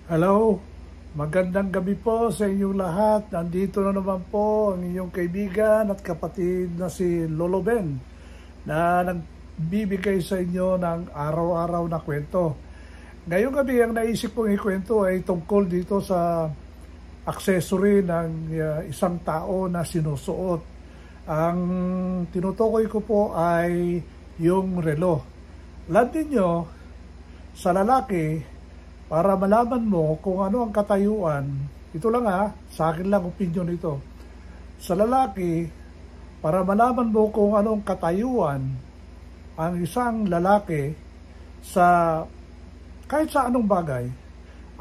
Hello, magandang gabi po sa inyong lahat. Nandito na naman po ang inyong kaibigan at kapatid na si Lolo Ben na nagbibigay sa inyo ng araw-araw na kwento. Ngayong gabi ang naisip kong ikwento ay tungkol dito sa accessory ng isang tao na sinusuot. Ang tinutukoy ko po ay yung relo. Alam niyo, sa lalaki, para malaman mo kung ano ang katayuan, ito lang sa akin lang opinion ito. Sa lalaki, para malaman mo kung ano ang katayuan ang isang lalaki sa kahit sa anong bagay,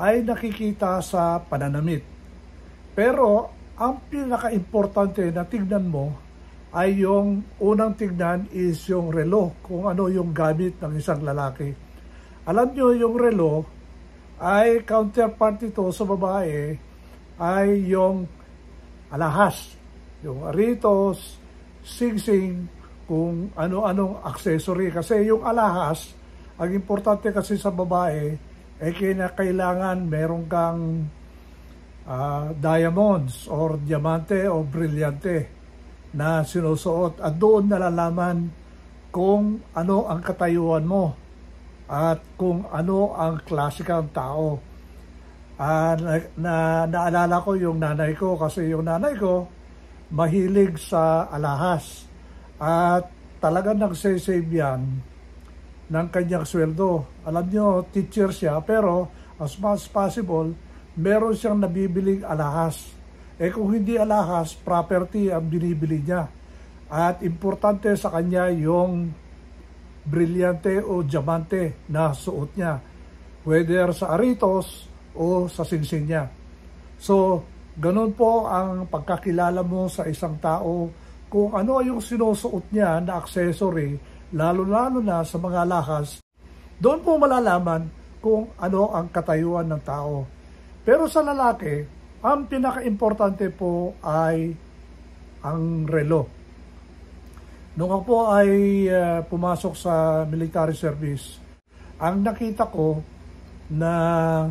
ay nakikita sa pananamit. Pero ang pinaka-importante na tignan mo ay yung unang tignan is yung relo, kung ano yung gamit ng isang lalaki. Alam nyo yung relo, ay counterpart ito sa babae ay yung alahas, yung aritos, singsing, kung ano-anong accessory. Kasi yung alahas, ang importante kasi sa babae ay kailangan meron kang diamonds or diamante o brilyante na sinusuot at doon nalalaman kung ano ang katayuan mo at kung ano ang klase kang tao. Naalala ko yung nanay ko kasi yung nanay ko mahilig sa alahas at talagang nagsasave yan ng kanyang sweldo. Alam nyo, teacher siya pero as much as possible meron siyang nabibiling alahas. Kung hindi alahas, property ang binibili niya. At importante sa kanya yung brilyante o diamante na suot niya, whether sa aritos o sa singsing niya. So, ganun po ang pagkakilala mo sa isang tao kung ano yung sinusuot niya na accessory, lalo-lalo na sa mga lahas. Doon po malalaman kung ano ang katayuan ng tao. Pero sa lalaki, ang pinaka-importante po ay ang relo. Nung ako ay pumasok sa military service, ang nakita ko na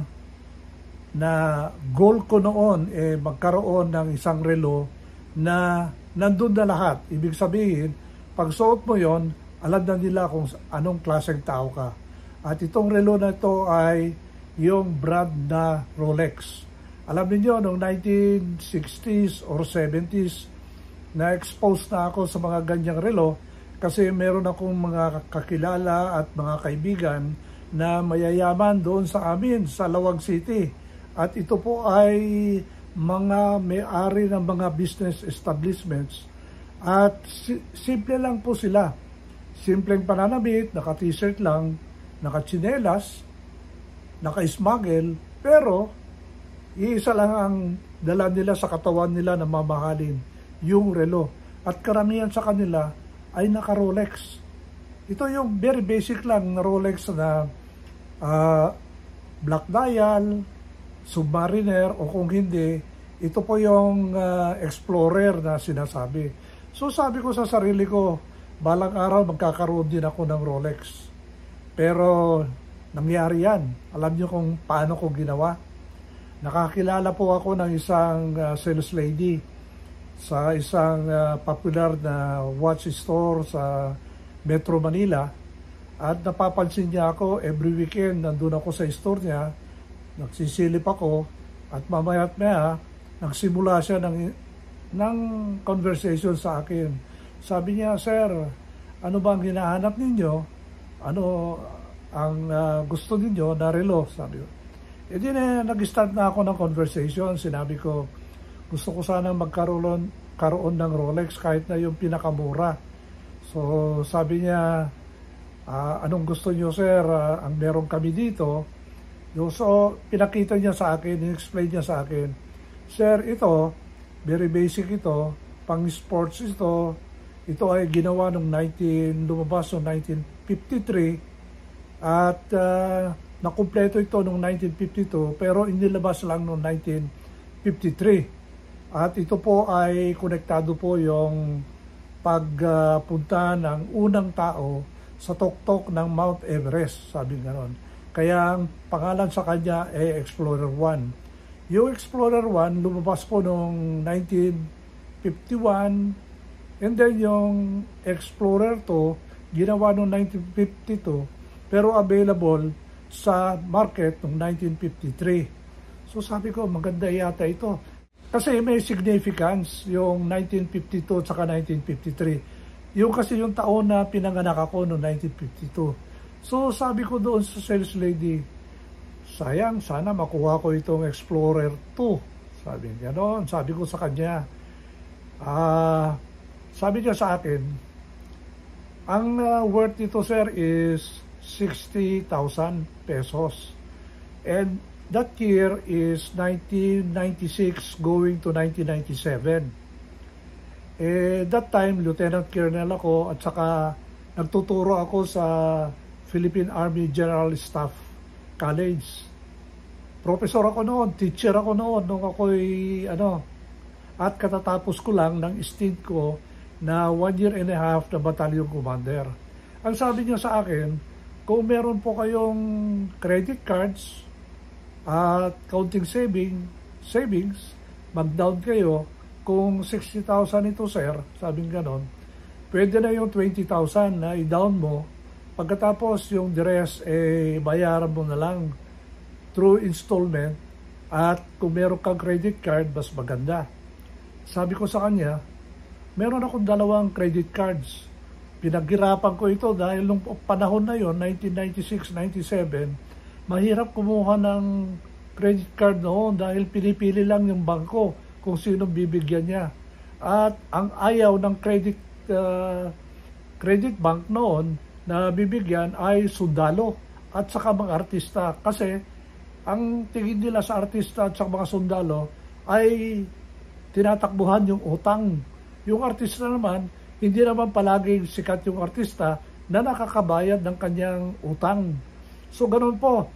goal ko noon magkaroon ng isang relo na nandun na lahat. Ibig sabihin, pag suot mo yon, alam na nila kung anong klaseng tao ka. At itong relo na ito ay yung brand na Rolex. Alam niyo noong 1960s or 70s, na-expose na ako sa mga ganyang relo kasi meron akong mga kakilala at mga kaibigan na mayayaman doon sa amin sa Lawag City. At ito po ay mga may-ari ng mga business establishments. At simple lang po sila. Simpleng pananamit, naka-t-shirt lang, naka-tsinelas, naka-smuggle, pero iisa lang ang dala nila sa katawan nila na mamahalin, yung relo. At karamihan sa kanila ay naka-Rolex. Ito yung very basic lang na Rolex na Black Dial, Submariner, o kung hindi, ito po yung Explorer na sinasabi. So sabi ko sa sarili ko, balang araw magkakaroon din ako ng Rolex. Pero nangyari yan. Alam niyo kung paano ko ginawa? Nakakilala po ako ng isang sales lady sa isang popular na watch store sa Metro Manila, at napapansin niya ako every weekend. Nandun ako sa store niya, nagsisilip ako, at mamaya't maya nagsimula siya ng conversation sa akin. Sabi niya, "Sir, ano ba ang hinahanap ninyo? Ano ang gusto ninyo na relo?" Sabi ko. Nag-start na ako ng conversation. Sinabi ko, gusto ko sanang magkaroon ng Rolex kahit na yung pinakamura. So sabi niya, anong gusto niyo, sir? Ang meron kami dito. So pinakita niya sa akin, in-explain niya sa akin, "Sir, ito, very basic ito, pang sports ito. Ito ay ginawa lumabas noong 1953 at nakumpleto ito noong 1952 pero inilabas lang noong 1953. At ito po ay konektado po yung pagpunta ng unang tao sa tuktok ng Mount Everest," sabi gano'n. Kaya ang pangalan sa kanya ay Explorer 1. Yung Explorer 1 lumabas po noong 1951, and then yung Explorer 2 ginawa noong 1952, pero available sa market noong 1953. So sabi ko, maganda yata ito. Kasi may significance yung 1952 at saka 1953. Yung kasi yung taon na pinanganak ako noong 1952. So sabi ko doon sa sales lady, sayang, sana makuha ko itong Explorer 2. Sabi niya noon. Sabi ko sa kanya, sabi niya sa akin, ang worth nito sir is 60,000 pesos. And that year is 1996 going to 1997. That time, Lieutenant Colonel ako at saka nagtuturo ako sa Philippine Army General Staff College. Professor ako noon, teacher ako noon nung ako'y at katatapos ko lang ng stint ko na 1 year and a half na battalion commander. Ang sabi niya sa akin, kung meron po kayong credit cards at counting savings, mag-down kayo. Kung 60,000 ito sir, sabing ganon, pwede na yung 20,000 na i-down mo. Pagkatapos yung the rest, bayaran mo na lang through installment, at kung meron kang credit card, mas maganda. Sabi ko sa kanya, meron akong 2 credit cards. Pinaghirapan ko ito dahil nung panahon na yon, 1996-97, mahirap kumuha ng credit card noon dahil pinipili lang yung bangko kung sino bibigyan niya. At ang ayaw ng credit bank noon na bibigyan ay sundalo at saka mga artista. Kasi ang tingin nila sa artista at saka mga sundalo ay tinatakbuhan yung utang. Yung artista naman, hindi naman palaging sikat yung artista na nakakabayad ng kanyang utang. So ganun po,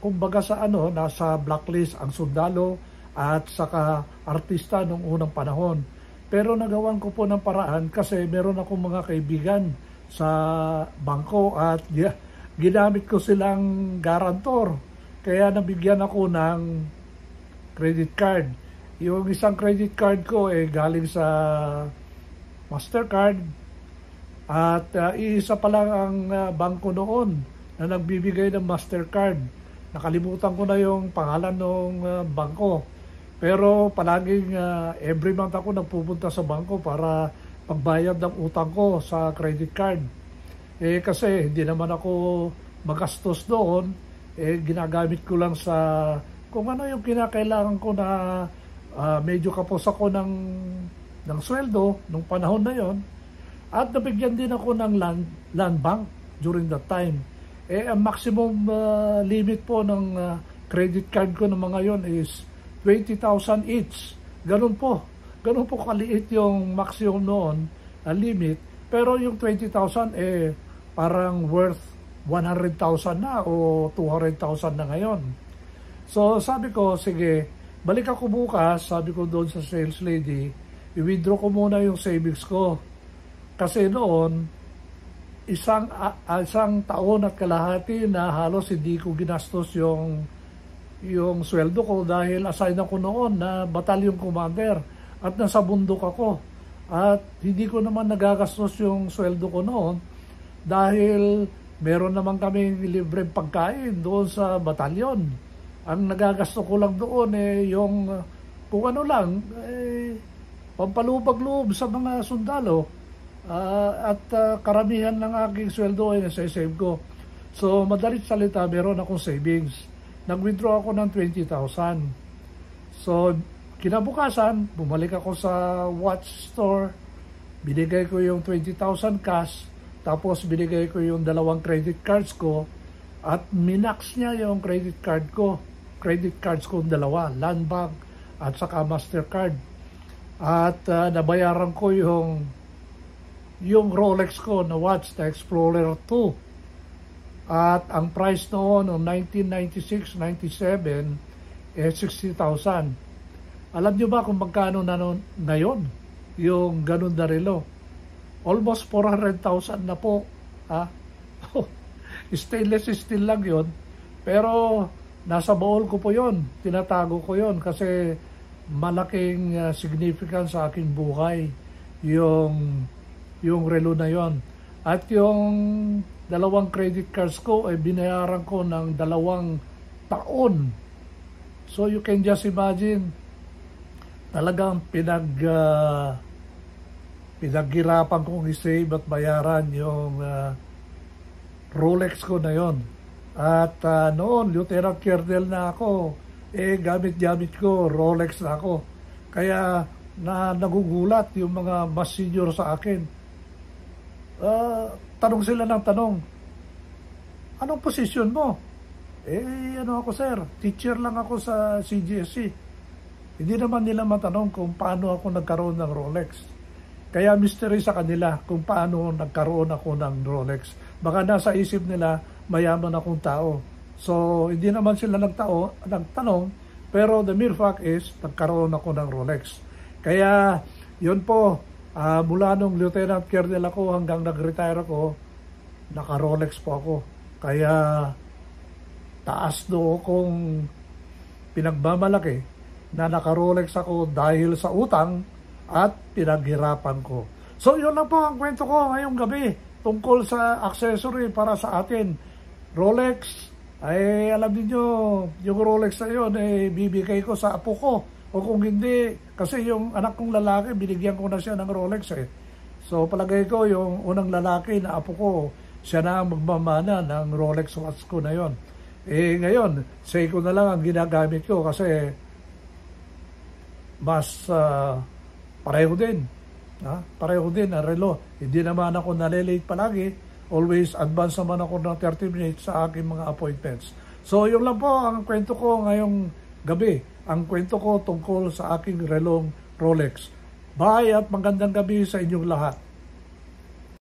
kumbaga nasa blacklist ang sundalo at saka artista nung unang panahon. Pero nagawan ko po ng paraan kasi meron akong mga kaibigan sa bangko at ginamit ko silang garantor. Kaya nabigyan ako ng credit card. Yung isang credit card ko galing sa Mastercard at isa pa lang ang bangko noon na nagbibigay ng Mastercard. Nakalimutan ko na yung pangalan ng bangko. Pero palaging every month ako nagpupunta sa bangko para pagbayad ng utang ko sa credit card. Kasi hindi naman ako magastos doon. Ginagamit ko lang sa kung ano yung kinakailangan ko na medyo kapos ako ng sweldo nung panahon na yon. At nabigyan din ako ng land bank during that time. Ang maximum limit po ng credit card ko ng mga yon is 20,000 each. Ganun po kaliit yung maximum noon limit. Pero yung 20,000 parang worth 100,000 na o 200,000 na ngayon. So sabi ko, sige, balik ako bukas, sabi ko doon sa sales lady, i-withdraw ko muna yung savings ko. Kasi noon, isang taon at kalahati na halos hindi ko ginastos yung sweldo ko dahil assign ako noon na battalion commander at nasa bundok ako. At hindi ko naman nagagastos yung sweldo ko noon dahil meron naman kami libreng pagkain doon sa batalyon. Ang nagagasto ko lang doon yung kung ano lang, pampalubag-loob sa mga sundalo. At karamihan ng aking sweldo ay nasa-save ko. So madalit salita, meron akong savings. Nag-withdraw ako ng 20,000. So kinabukasan, bumalik ako sa watch store, binigay ko yung 20,000 cash, tapos binigay ko yung 2 credit cards ko, at minax niya yung credit cards ko 2, Land Bank at saka Mastercard. At nabayaran ko yung Rolex ko na watch na Explorer 2. At ang price noon noong 1996-97 60,000. Alam nyo ba kung magkano na ngayon yung ganun na relo? Almost 400,000 na po. Stainless steel lang yon, pero nasa baol ko po yon, tinatago ko yon kasi malaking significance sa aking buhay yung relo na yon. At yung dalawang credit cards ko ay binayaran ko ng 2 taon. So you can just imagine, talagang pinaghirapan kong i-save at bayaran yung Rolex ko na yon. At noon, Lieutenant Colonel na ako, gamit-gamit ko, Rolex na ako. Kaya nagugulat yung mga mas senior sa akin. Tanong sila ng tanong, anong posisyon mo? Ano ako sir, teacher lang ako sa CGSC. Hindi naman nila matanong kung paano ako nagkaroon ng Rolex. Kaya mystery sa kanila kung paano nagkaroon ako ng Rolex. Baka nasa isip nila, mayaman akong tao. So, hindi naman sila nagtanong, pero the mere fact is, nagkaroon ako ng Rolex. Kaya, yun po, mula nung Lieutenant Colonel ako hanggang nag-retire ako, naka-Rolex po ako. Kaya, taas do kong pinagmamalaki na naka-Rolex ako dahil sa utang at pinaghirapan ko. So, yun lang po ang kwento ko ngayong gabi tungkol sa accessory para sa atin. Rolex, ay alam niyo, yung Rolex na yun, bibigay ko sa apo ko. O kung hindi, kasi yung anak kong lalaki, binigyan ko na siya ng Rolex eh. So palagay ko, yung unang lalaki na apo ko, siya na ang magmamana ng Rolex watch ko na yon. Ngayon, Seiko na lang ang ginagamit ko kasi mas pareho din. Pareho din ang relo. Hindi naman ako nalilate palagi. Always advance naman ako ng 30 minutes sa aking mga appointments. So yun lang po ang kwento ko ngayong gabi. Ang kwento ko tungkol sa aking relong Rolex. Bye at magandang gabi sa inyong lahat.